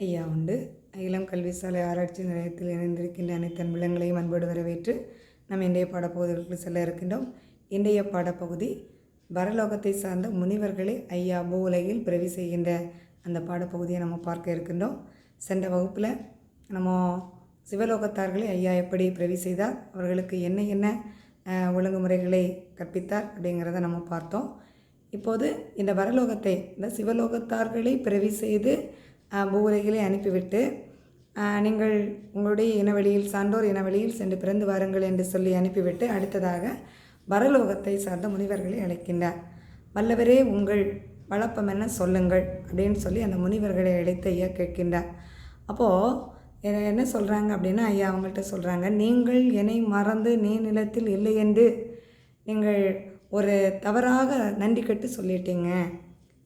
ஐயா உண்டு. இளம் கல்விசாலை ஆராய்ச்சி நிலையத்தில் இணைந்திருக்கின்ற அனைத்து அன்புள்ளங்களையும் அன்போடு வரவேற்று நாம் இன்றைய பாடப்பகுதிகளுக்கு செல்ல இருக்கின்றோம். இன்றைய பாடப்பகுதி பரலோகத்தை சார்ந்த முனிவர்களை ஐயா பூவுலகில் பிறவி செய்கின்ற அந்த பாடப்பகுதியை நம்ம பார்க்க இருக்கின்றோம். சென்ற வகுப்பில் நம்ம சிவலோகத்தார்களை ஐயா எப்படி பிறவி செய்தார், அவர்களுக்கு என்ன என்ன ஒழுங்குமுறைகளை கற்பித்தார் அப்படிங்கிறத நம்ம பார்த்தோம். இப்போது இந்த பரலோகத்தை, இந்த சிவலோகத்தார்களை பிறவி செய்து பூவுலகிலே அனுப்பிவிட்டு நீங்கள் உங்களுடைய இனவழியில் சான்றோர் இனவழியில் சென்று பிறந்து வாருங்கள் என்று சொல்லி அனுப்பிவிட்டு அடுத்ததாக பரலோகத்தை சார்ந்த முனிவர்களை அழைக்கின்றார். வல்லவரே உங்கள் வழப்பம் என்ன சொல்லுங்கள் அப்படின்னு சொல்லி அந்த முனிவர்களை அழைத்து ஐயா கேட்கின்றார். அப்போது என்ன சொல்கிறாங்க அப்படின்னா, ஐயா அவங்கள்ட்ட சொல்கிறாங்க, நீங்கள் என்னை மறந்து நிலத்தில் இல்லை என்று நீங்கள் ஒரு தவறாக நன்றி கட்டு சொல்லிட்டீங்க.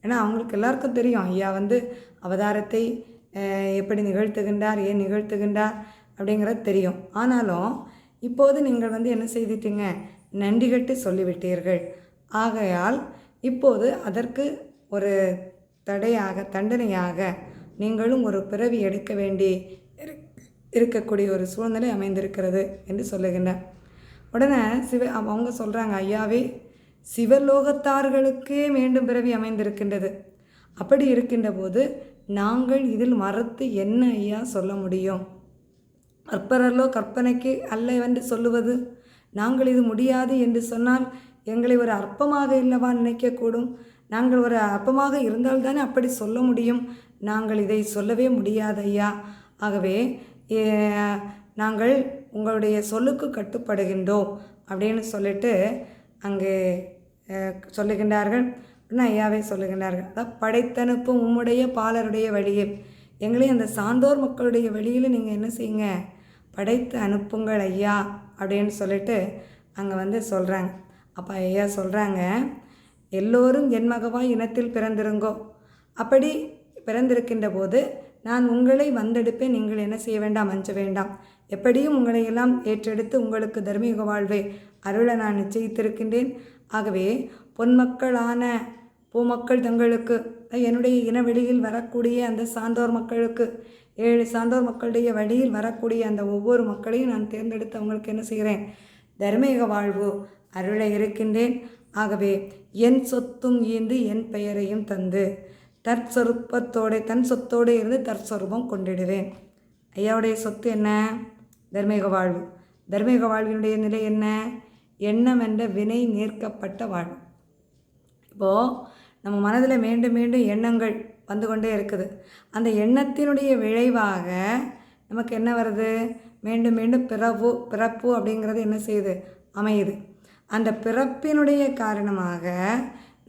ஏன்னா அவங்களுக்கு எல்லாருக்கும் தெரியும் ஐயா அவதாரத்தை எப்படி நிகழ்த்துகின்றார், ஏன் நிகழ்த்துகின்றார் அப்படிங்கிறது தெரியும். ஆனாலும் இப்போது நீங்கள் என்ன செய்துட்டீங்க, நன்றி கட்டு சொல்லிவிட்டீர்கள். ஆகையால் இப்போது அதற்கு ஒரு தண்டனையாக நீங்களும் ஒரு பிறவி எடுக்க வேண்டி இருக்கக்கூடிய ஒரு சூழ்நிலை அமைந்திருக்கிறது என்று சொல்லுகின்றார். உடனே அவங்க சொல்கிறாங்க, ஐயாவே சிவலோகத்தார்களுக்கே மீண்டும் பிறவி அமைந்திருக்கின்றது. அப்படி இருக்கின்ற போது நாங்கள் இதில் மறுத்து என்ன ஐயா சொல்ல முடியும்? அற்பரல்லோ கற்பனைக்கு அல்ல என்று சொல்லுவது. நாங்கள் இது முடியாது என்று சொன்னால் எங்களை ஒரு அற்பமாக இல்லவா நினைக்கக்கூடும்? நாங்கள் ஒரு அற்பமாக இருந்தால்தானே அப்படி சொல்ல முடியும். நாங்கள் இதை சொல்லவே முடியாது ஐயா. ஆகவே நாங்கள் உங்களுடைய சொல்லுக்கு கட்டுப்படுகின்றோம் அப்படின்னு சொல்லிட்டு அங்கே சொல்லுகின்றார்கள். ஐயாவே சொல்லுகின்றார்கள், அதாவது படைத்தனுப்பும் உம்முடைய பாலருடைய வழியில் எங்களை அந்த சான்றோர் மக்களுடைய வழியில் நீங்கள் என்ன செய்யுங்க, படைத்து அனுப்புங்கள் ஐயா அப்படின்னு சொல்லிட்டு அங்கே சொல்கிறாங்க. அப்போ ஐயா சொல்கிறாங்க, எல்லோரும் என் மகவாய் இனத்தில் பிறந்திருங்கோ. அப்படி பிறந்திருக்கின்ற போது நான் உங்களை வந்தெடுப்பேன். நீங்கள் என்ன செய்ய வேண்டாம், அஞ்ச வேண்டாம். எப்படியும் உங்களை எல்லாம் ஏற்றெடுத்து உங்களுக்கு தர்மீக வாழ்வை அருளை நான் நிச்சயித்திருக்கின்றேன். ஆகவே பொன்மக்களான பூமக்கள் தங்களுக்கு, என்னுடைய இனவெளியில் வரக்கூடிய அந்த சான்றோர் மக்களுக்கு, 7 சான்றோர் மக்களுடைய வழியில் வரக்கூடிய அந்த ஒவ்வொரு மக்களையும் நான் தேர்ந்தெடுத்து அவங்களுக்கு என்ன செய்கிறேன், தர்மீக வாழ்வு அருளை இருக்கின்றேன். ஆகவே என் சொத்தும் ஈந்து என் பெயரையும் தந்து தன் சொத்தோடு இருந்து தற்சொரூபம் கொண்டிடுவேன். ஐயாவுடைய சொத்து என்ன? தர்மீக வாழ்வு. தர்மீக வாழ்வினுடைய நிலை என்ன? எண்ணம் என்ற வினை நீர்க்கப்பட்ட வாழ்வு. இப்போது நம்ம மனதில் மீண்டும் மீண்டும் எண்ணங்கள் வந்து கொண்டே இருக்குது. அந்த எண்ணத்தினுடைய விளைவாக நமக்கு என்ன வருது, மீண்டும் மீண்டும் பிறப்பு அப்படிங்கிறது என்ன செய்யுது, அமையுது. அந்த பிறப்பினுடைய காரணமாக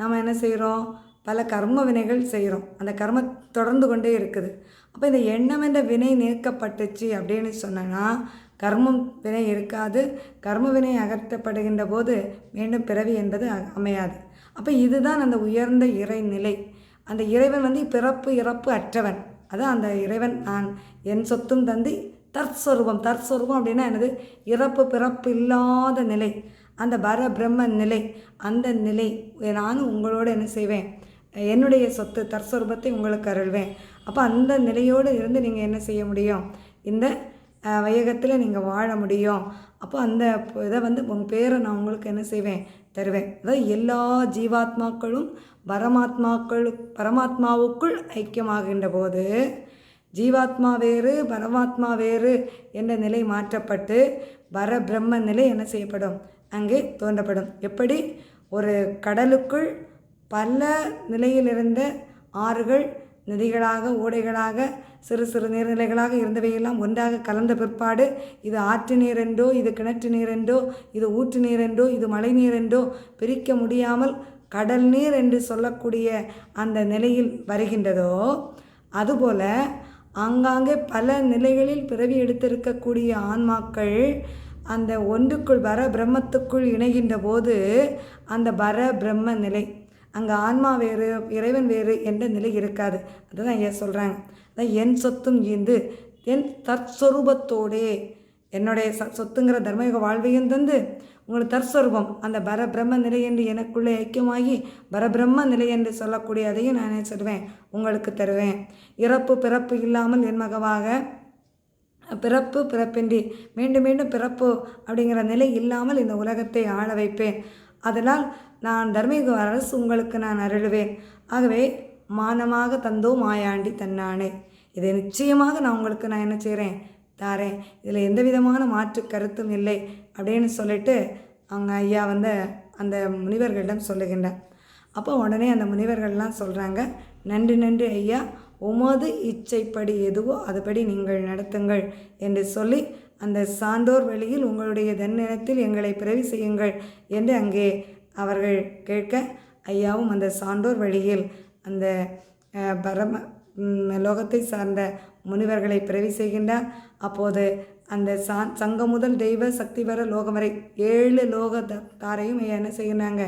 நம்ம என்ன செய்கிறோம், பல கர்ம வினைகள் செய்கிறோம். அந்த கர்மம் தொடர்ந்து கொண்டே இருக்குது. அப்போ இந்த எண்ணம் என்ற வினை நீக்கப்பட்டுச்சு அப்படின்னு சொன்னால் கர்மம் வினை இருக்காது. கர்ம வினை அகற்றப்படுகின்ற போது மீண்டும் பிறவி என்பது அமையாது. அப்போ இதுதான் அந்த உயர்ந்த இறைநிலை. அந்த இறைவன் பிறப்பு இறப்பு அற்றவன். அதான் அந்த இறைவன் நான் என் சொத்தும் தந்து தற்சொரூபம் அப்படின்னா என்னது, இறப்பு பிறப்பு இல்லாத நிலை, அந்த பிரம்ம நிலை. அந்த நிலை நானும் உங்களோடு என்ன செய்வேன், என்னுடைய சொத்து தற்சொரூபத்தை உங்களுக்கு அருள்வேன். அப்போ அந்த நிலையோடு இருந்து நீங்கள் என்ன செய்ய முடியும், இந்த வையகத்தில் நீங்கள் வாழ முடியும். அப்போ அந்த இதை உங்கள் பேரை நான் உங்களுக்கு என்ன செய்வேன், தருவேன். அதாவது எல்லா ஜீவாத்மாக்களும் பரமாத்மாவுக்குள் ஐக்கியமாகின்ற போது ஜீவாத்மா வேறு பரமாத்மா வேறு என்ற நிலை மாற்றப்பட்டு பரபிரம்ம நிலை என்ன செய்யப்படும், அங்கே தோன்றப்படும். எப்படி ஒரு கடலுக்குள் பல நிலையில் இருந்த ஆறுகள் நதிகளாக ஓடைகளாக சிறு சிறு நீர்நிலைகளாக இருந்தவையெல்லாம் ஒன்றாக கலந்த பிற்பாடு இது ஆற்று நீர் என்றோ, இது கிணற்று நீர் என்றோ, இது ஊற்று நீர் என்றோ, இது மழை நீர் என்றோ பிரிக்க முடியாமல் கடல் நீர் என்று சொல்லக்கூடிய அந்த நிலையில் வருகின்றதோ, அதுபோல் ஆங்காங்கே பல நிலைகளில் பிறவி எடுத்திருக்கக்கூடிய ஆன்மாக்கள் அந்த ஒன்றுக்குள் பிரம்மத்துக்குள் இணைகின்ற போது அந்த பிரம்ம நிலை, அங்கே ஆன்மா வேறு இறைவன் வேறு என்ற நிலை இருக்காது. அதுதான் ஐயா சொல்கிறாங்க, அதான் என் சொத்தும் ஈந்து என் தற்சொரூபத்தோடே என்னுடைய சொத்துங்கிற தர்மயுக வாழ்வையும் தந்து உங்கள் தற்சொரூபம் அந்த பரபிரம்ம நிலை என்று எனக்குள்ளே ஐக்கியமாகி பரபிரம்ம நிலை என்று சொல்லக்கூடிய அதையும் நான் என்ன சொல்வேன், உங்களுக்கு தருவேன். இறப்பு பிறப்பு இல்லாமல் என் மகவாக பிறப்பு பிறப்பின்றி மீண்டும் மீண்டும் பிறப்பு அப்படிங்கிற நிலை இல்லாமல் இந்த உலகத்தை ஆள வைப்பேன். அதனால் நான் தர்மீக அரசு உங்களுக்கு நான் அருளுவேன். ஆகவே மானமாக தந்தோ மாயாண்டி தன்னானே, இதை நிச்சயமாக நான் உங்களுக்கு நான் என்ன செய்கிறேன், தாரேன். இதில் எந்த விதமான மாற்று கருத்தும் இல்லை அப்படின்னு சொல்லிட்டு அவங்க ஐயா அந்த முனிவர்களிடம் சொல்லுகின்றார். அப்போ உடனே அந்த முனிவர்கள்லாம் சொல்கிறாங்க, நன்றி நன்றி ஐயா, உமது இச்சைப்படி எதுவோ அதுபடி நீங்கள் நடத்துங்கள் என்று சொல்லி அந்த சான்றோர் வழியில் உங்களுடைய தன்னினத்தில் எங்களை பிறவி செய்யுங்கள் என்று அங்கே அவர்கள் கேட்க, ஐயாவும் அந்த சான்றோர் வழியில் அந்த பரம லோகத்தை சார்ந்த முனிவர்களை பிறவி செய்கின்றார். அப்போது அந்த சங்கம் முதல் தெய்வ சக்தி வர லோகம் வரை 7 லோக தாரையும் என்ன செய்கிறாங்க,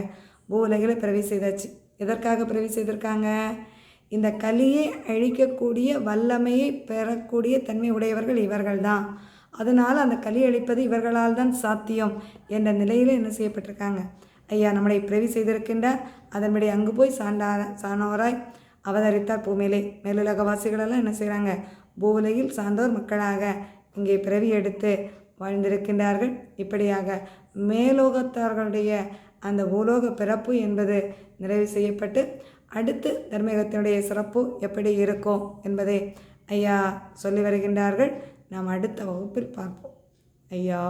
பூவுலகில் பிறவி செய்தாச்சு. எதற்காக பிறவி செய்திருக்காங்க, இந்த கலியை அழிக்கக்கூடிய வல்லமையை பெறக்கூடிய தன்மை உடையவர்கள் இவர்கள்தான். அதனால் அந்த கலி அழிப்பது இவர்களால் தான் சாத்தியம் என்ற நிலையில் என்ன செய்யப்பட்டிருக்காங்க, ஐயா நம்மளை பிறவி செய்திருக்கின்றார். அதன்படி அங்கு போய் சாணோராய் அவதரித்தார் பூமியிலே. மேலுலகவாசிகளெல்லாம் என்ன செய்கிறாங்க, பூவுலகில் சார்ந்தோர் மக்களாக இங்கே பிறவி எடுத்து வாழ்ந்திருக்கின்றார்கள். இப்படியாக மேலோகத்தார்களுடைய அந்த பூலோக பிறப்பு என்பது நிறைவு செய்யப்பட்டு அடுத்து தர்மயுகத்தினுடைய சிறப்பு எப்படி இருக்கும் என்பதை ஐயா சொல்லி வருகின்றார்கள். நாம் அடுத்த வகுப்பில் பார்ப்போம். ஐயா.